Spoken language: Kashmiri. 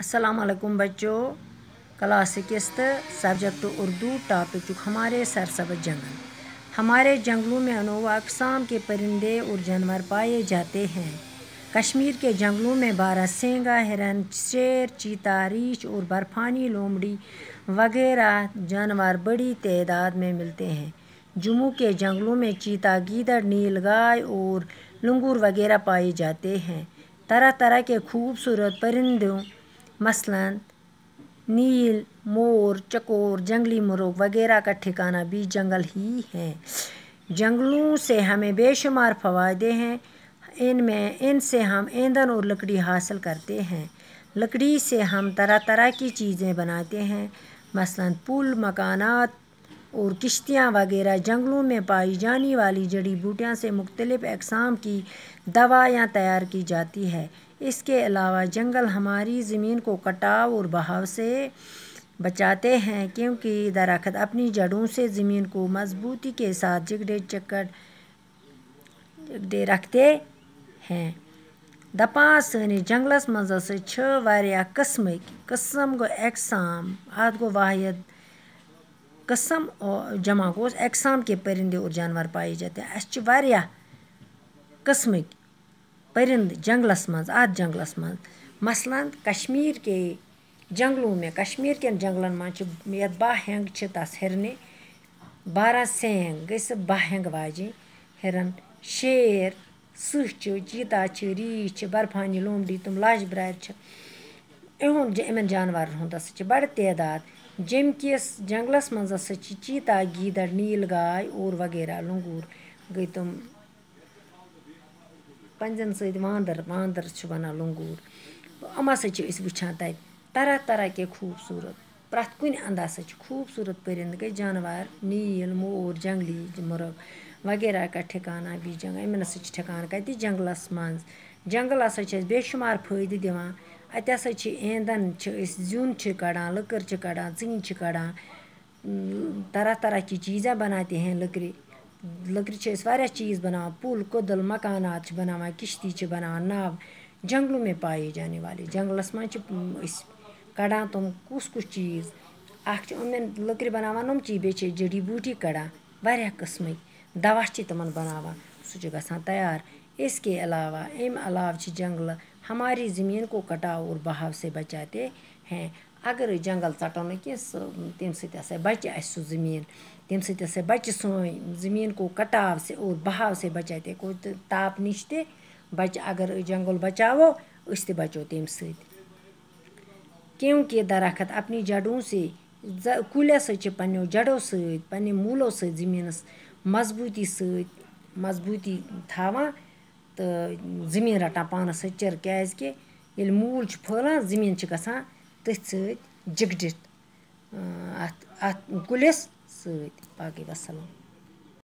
अस्सलाम वालेकुम बच्चों, क्लास 21 सब्जेक्ट उर्दू टॉपिक हमारे सरसब्ज़ जंगल। हमारे जंगलों में अनोवा अक़साम के परिंदे और जानवर पाए जाते हैं। कश्मीर के जंगलों में बारहसिंगा, हिरन, शेर, चीता, रीछ और बर्फ़ानी लोमड़ी वगैरह जानवर बड़ी तादाद में मिलते हैं। जम्मू के जंगलों में चीता, गीदड़, नीलगाय और लंगूर वगैरह पाए जाते हैं। तरह तरह के खूबसूरत परिंदों मसलन नील, मोर, चकोर, जंगली मुर्ग वगैरह का ठिकाना भी जंगल ही है। जंगलों से हमें बेशुमार फ़वायदे हैं। इनसे हम ईंधन और लकड़ी हासिल करते हैं। लकड़ी से हम तरह तरह की चीज़ें बनाते हैं, मसलन पुल, मकानात और किश्तियाँ वगैरह। जंगलों में पाई जाने वाली जड़ी बूटियों से मुख्तलिफ़ अक़साम की दवाइयाँ तैयार की जाती है। इसके अलावा जंगल हमारी ज़मीन को कटाव और बहाव से बचाते हैं, क्योंकि दरख्त अपनी जड़ों से ज़मीन को मजबूती के साथ जकड़े रखते हैं। दपान सनिस जंगलस मज़ वारिया किस्म गो अक़साम, अत गो वाहिद किस्म जमा गो अक़साम के परिंदे और जानवर पाए जाते हैं। अस वारिया किस्म परिंद जंगलस मज़ जंगलस मज़ मसलन कश्मीर के जंगलों में जंगलन में बाहेंग तस हिरने, बारहसिंग गई बाहेंग वाजिन हिरन, शेर, सह, चीता, रीछ, बर्फानी लोमड़ी तुम लाश ब्रार इन जानवर हस बड़ तादाद। जम किस जंगलस मज़ चीता, गीदड़, नील गाय और वगैरह लंगूर गई तुम पंजन सद वांदर बनान लंगूर। हम वुचान तत तरह तरह के खूबसूरत प्रथ कुन अंद खूबसूरत परिंद गई जानवर, नील, मोर, जंगली मुर्ग वगैरह का ठिकाना भी जंगल। इन ठिकाना कत जंगलस मज़। जंगल बेशुमार फ़ायदे दिवान। अत ईंधन ज़्यून कड़ान, लकड़ कड़ान, चीन कड़ान, तरह तरह की चीज़ें बनाते हैं। लकड़ी वारिया चीज़ बनावान, पुल, कुदल, मकानात बनावान, किश्ती बनावान, नाव। जंगलों में पाए जाने वाले जंगलस मज़ कड़ान तुम कुछ चीज़ लकड़ बनावान नम चीज़, बे जड़ी बूटी कड़ान वारिया किस्म दवा तमन बनावान, सह गसान तैयार। इसके अलावा जंगल हमारी ज़मीन को कटाव और बहाव से बचाते हैं। अगर जंगल षटो न कि तम बच ज़मीन, तम बच सोन ज़मीन को कटाव से और बहाव से बचाते को ताप नश बच। अगर जंगल बचावो अस बचो तम क्योंकि दरख्त अपनी जड़ों से कुलस पन्नो जड़ों से पन्ने मूलों से ज़मीनस मजबूती थावान तो ज़मीन रटान पानस चर क्या मूल फैलान ज़मीन गसान तथ जगड़ित अत कुलिस बाकी वसलम।